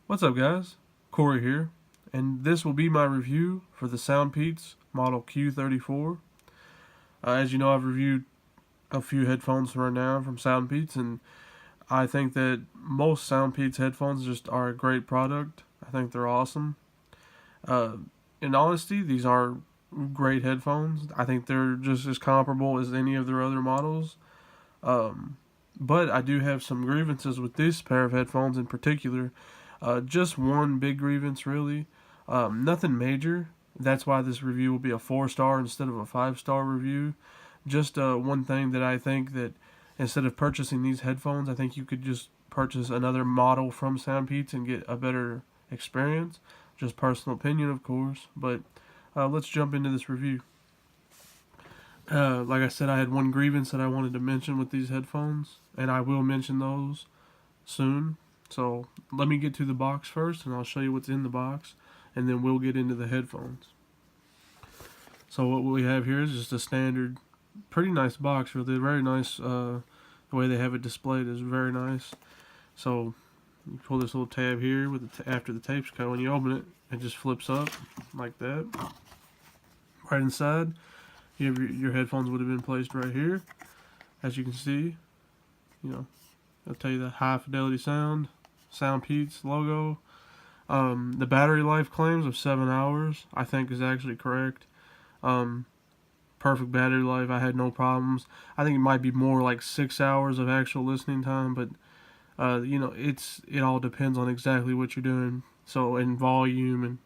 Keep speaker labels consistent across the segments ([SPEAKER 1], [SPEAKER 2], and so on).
[SPEAKER 1] What's up, guys? Corey here, and this will be my review for the SoundPEATS model Q34. As you know, I've reviewed a few headphones right now from SoundPEATS, and I think that most SoundPEATS headphones just are a great product. I think they're awesome. Uh, in honesty, these are great headphones. I think they're just as comparable as any of their other models. Um, but I do have some grievances with this pair of headphones in particular. Just one big grievance, really. Nothing major. That's why this review will be a 4-star instead of a 5-star review. Just one thing that I think that instead of purchasing these headphones, I think you could just purchase another model from SoundPEATS and get a better experience. Just personal opinion, of course. But let's jump into this review. Like I said, I had one grievance that I wanted to mention with these headphones, and I will mention those soon. So let me get to the box first, and I'll show you what's in the box, and then we'll get into the headphones. So what we have here is just a standard, pretty nice box, really. Very nice. The way they have it displayed is very nice. So you pull this little tab here with after the tape's cut. When you open it, it just flips up like that. Right inside, you have your headphones would have been placed right here. As you can see, it'll tell you the high fidelity sound, SoundPEATS logo. The battery life claims of 7 hours, I think, is actually correct. Perfect battery life. I had no problems. I think it might be more like 6 hours of actual listening time, but it all depends on exactly what you're doing. So in volume, and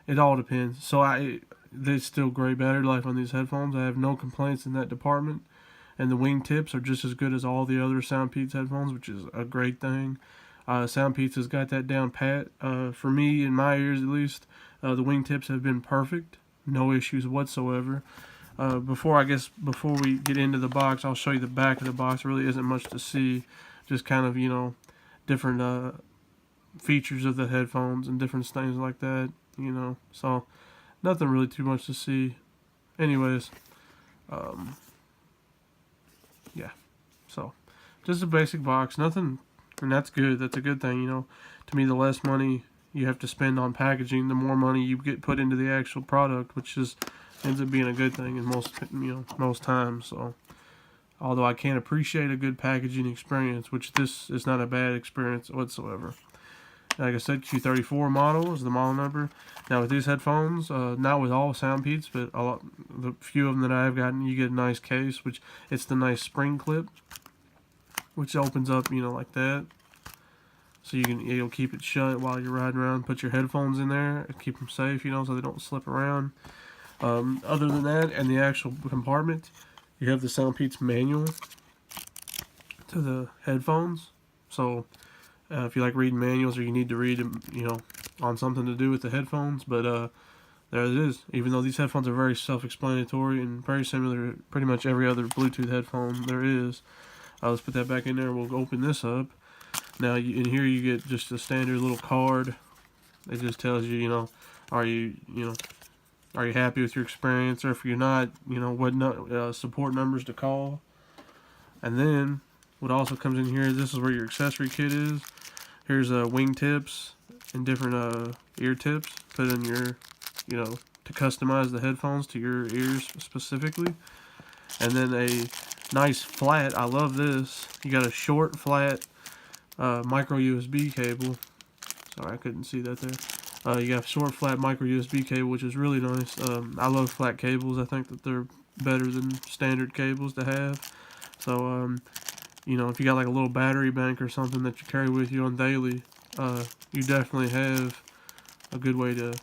[SPEAKER 1] it all depends. So there's still great battery life on these headphones. I have no complaints in that department. And the wingtips are just as good as all the other SoundPEATS headphones, which is a great thing. SoundPEATS has got that down pat. For me, in my ears at least, the wingtips have been perfect. No issues whatsoever. Before we get into the box, I'll show you the back of the box. There really isn't much to see. Just kind of, different features of the headphones and different things like that, So, nothing really too much to see. Anyways, yeah. So, just a basic box. Nothing, and that's good. That's a good thing, To me, the less money you have to spend on packaging, the more money you get put into the actual product, which ends up being a good thing in most times. So, although I can't appreciate a good packaging experience, which this is not a bad experience whatsoever. Like I said, Q34 model is the model number. Now with these headphones, not with all SoundPEATS, but the few of them that I've gotten, you get a nice case, which it's the nice spring clip, which opens up, like that. So you'll keep it shut while you're riding around. Put your headphones in there and keep them safe, so they don't slip around. Other than that, and the actual compartment, you have the SoundPEATS manual to the headphones. So if you like reading manuals, or you need to read them, on something to do with the headphones, but there it is. Even though these headphones are very self-explanatory and very similar to pretty much every other Bluetooth headphone there is. Let's put that back in there. We'll open this up. Now in here you get just a standard little card. It just tells you, are you happy with your experience, or if you're not, what support numbers to call. And then what also comes in here, this is where your accessory kit is. Here's wing tips and different ear tips. Put in your, to customize the headphones to your ears specifically. And then a nice flat, I love this. You got a short, flat micro USB cable. Sorry, I couldn't see that there. You got a short, flat micro USB cable, which is really nice. I love flat cables. I think that they're better than standard cables to have. So, if you got like a little battery bank or something that you carry with you on daily, you definitely have a good way to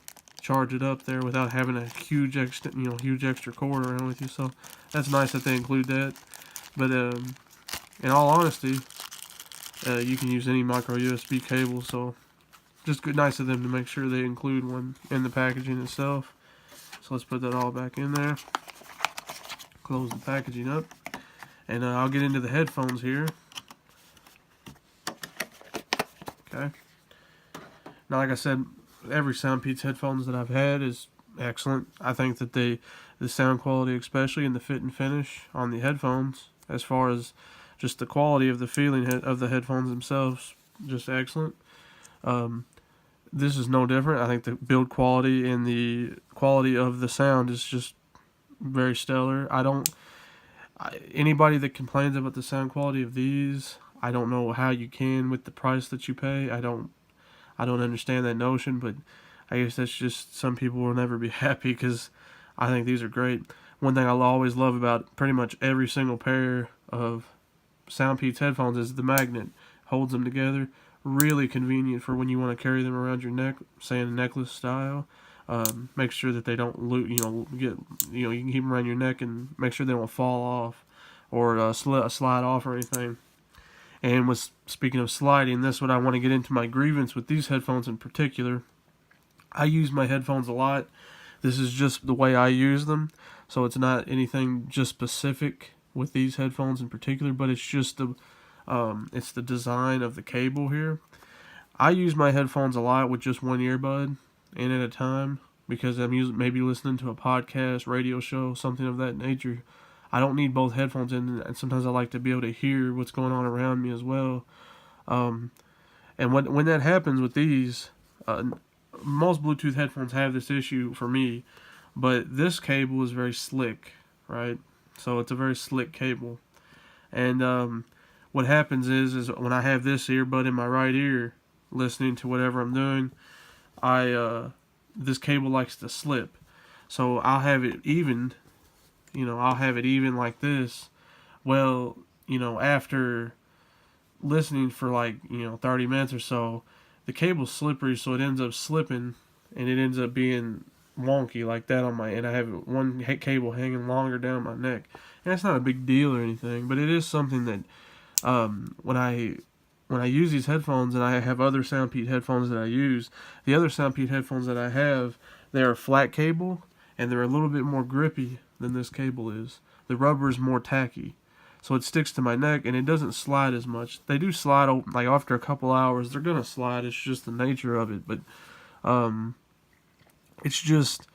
[SPEAKER 1] charge it up there without having a huge extra cord around with you. So that's nice that they include that. But in all honesty, you can use any micro USB cable. So just nice of them to make sure they include one in the packaging itself. So let's put that all back in there. Close the packaging up. And I'll get into the headphones here. Okay. Now, like I said, every SoundPEATS headphones that I've had is excellent. I think that the sound quality, especially, and the fit and finish on the headphones, as far as just the quality of the feeling of the headphones themselves, just excellent. this is no different. I think the build quality and the quality of the sound is just very stellar. Anybody that complains about the sound quality of these, I don't know how you can with the price that you pay. I don't understand that notion, but I guess that's just, some people will never be happy, because I think these are great. One thing I'll always love about pretty much every single pair of SoundPEATS headphones is the magnet holds them together. Really convenient for when you want to carry them around your neck, say in a necklace style. Make sure that they don't you can keep them around your neck and make sure they don't fall off or slide off or anything. And speaking of sliding, that's what I want to get into my grievance with these headphones in particular. I use my headphones a lot. This is just the way I use them, so it's not anything just specific with these headphones in particular, but it's just it's the design of the cable here. I use my headphones a lot with just one earbud in at a time, because I'm maybe listening to a podcast, radio show, something of that nature. I don't need both headphones in, and sometimes I like to be able to hear what's going on around me as well. And when that happens with these, most Bluetooth headphones have this issue for me, but this cable is very slick, right? So it's a very slick cable. And what happens is when I have this earbud in my right ear, listening to whatever I'm doing, this cable likes to slip. So I'll have it evened, I'll have it even like this. Well, after listening for 30 minutes or so, the cable's slippery, so it ends up slipping, and it ends up being wonky like that and I have one cable hanging longer down my neck. And it's not a big deal or anything, but it is something that when I use these headphones, and I have other SoundPEATS headphones that I use, the other SoundPEATS headphones that I have, they're a flat cable, and they're a little bit more grippy than this cable is. The rubber is more tacky, so it sticks to my neck, and it doesn't slide as much. They do slide, after a couple hours, they're going to slide. It's just the nature of it, but it's just,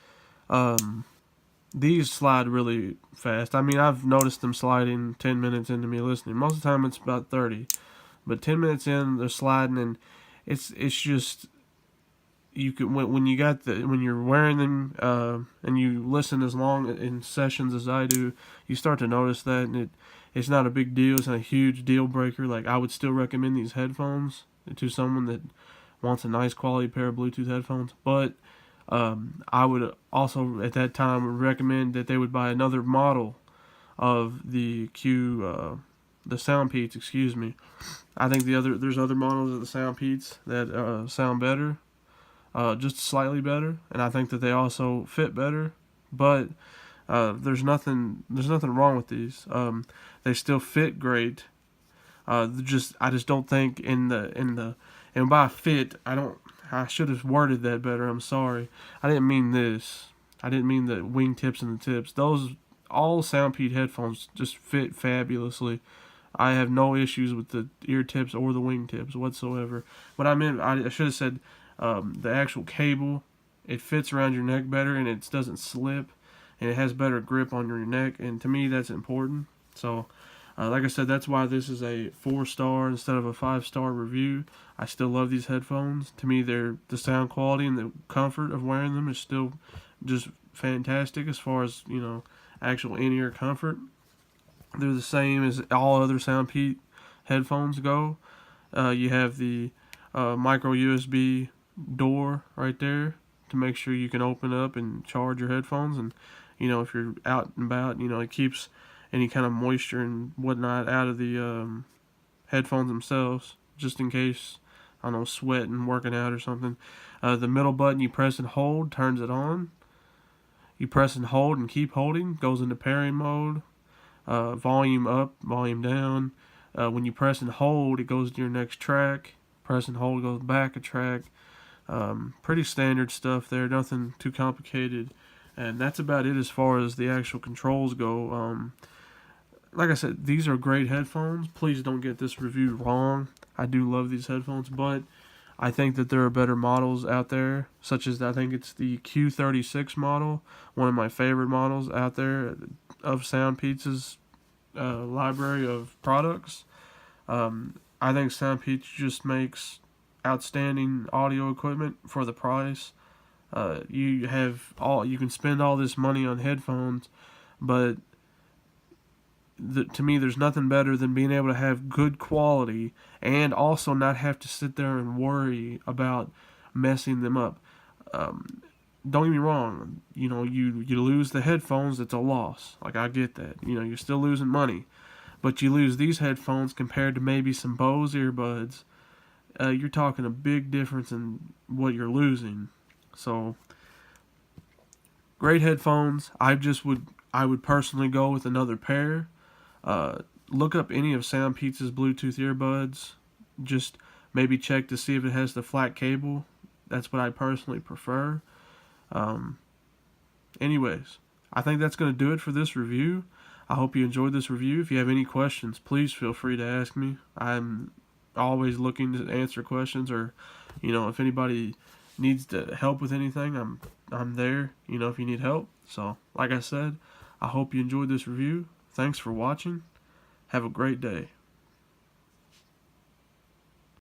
[SPEAKER 1] these slide really fast. I mean, I've noticed them sliding 10 minutes into me listening. Most of the time it's about 30. But 10 minutes in, they're sliding, and it's just, you can, when you're wearing them, and you listen as long in sessions as I do, you start to notice that, and it's not a big deal. It's not a huge deal breaker. Like, I would still recommend these headphones to someone that wants a nice quality pair of Bluetooth headphones, but I would also at that time recommend that they would buy another model of the SoundPEATS, excuse me. I think there's other models of the SoundPEATS that sound better, just slightly better, and I think that they also fit better. But there's nothing wrong with these. They still fit great. I just don't think and by fit, I should have worded that better. I'm sorry. I didn't mean this. I didn't mean the wingtips and the tips. All SoundPEATS headphones just fit fabulously. I have no issues with the ear tips or the wingtips whatsoever. What I meant, I should have said, the actual cable, it fits around your neck better, and it doesn't slip, and it has better grip on your neck, and to me that's important. So, like I said, that's why this is a 4-star instead of a 5-star review. I still love these headphones. To me, the sound quality and the comfort of wearing them is still just fantastic as far as, actual in-ear comfort. They're the same as all other SoundPEATS headphones go. You have the micro USB door right there to make sure you can open up and charge your headphones. And, if you're out and about, it keeps any kind of moisture and whatnot out of the headphones themselves, just in case, I don't know, sweating, working out or something. The middle button, you press and hold, turns it on. You press and hold and keep holding, goes into pairing mode. Volume up, volume down. When you press and hold, it goes to your next track. Press and hold goes back a track. Pretty standard stuff there, nothing too complicated. And that's about it as far as the actual controls go. Like I said, these are great headphones. Please don't get this review wrong. I do love these headphones, but I think that there are better models out there, such as I think it's the Q36 model, one of my favorite models out there of SoundPEATS' library of products. I think SoundPEATS just makes outstanding audio equipment for the price. You can spend all this money on headphones, but to me, there's nothing better than being able to have good quality and also not have to sit there and worry about messing them up. Don't get me wrong, you lose the headphones, it's a loss. Like, I get that. You're still losing money. But you lose these headphones compared to maybe some Bose earbuds. You're talking a big difference in what you're losing. So, great headphones. I would personally go with another pair. Look up any of SoundPEATS' Bluetooth earbuds. Just maybe check to see if it has the flat cable. That's what I personally prefer. Anyways, I think that's going to do it for this review. I hope you enjoyed this review. If you have any questions, please feel free to ask me. I'm always looking to answer questions, or if anybody needs to help with anything, I'm there, if you need help. So, like I said, I hope you enjoyed this review. Thanks for watching. Have a great day.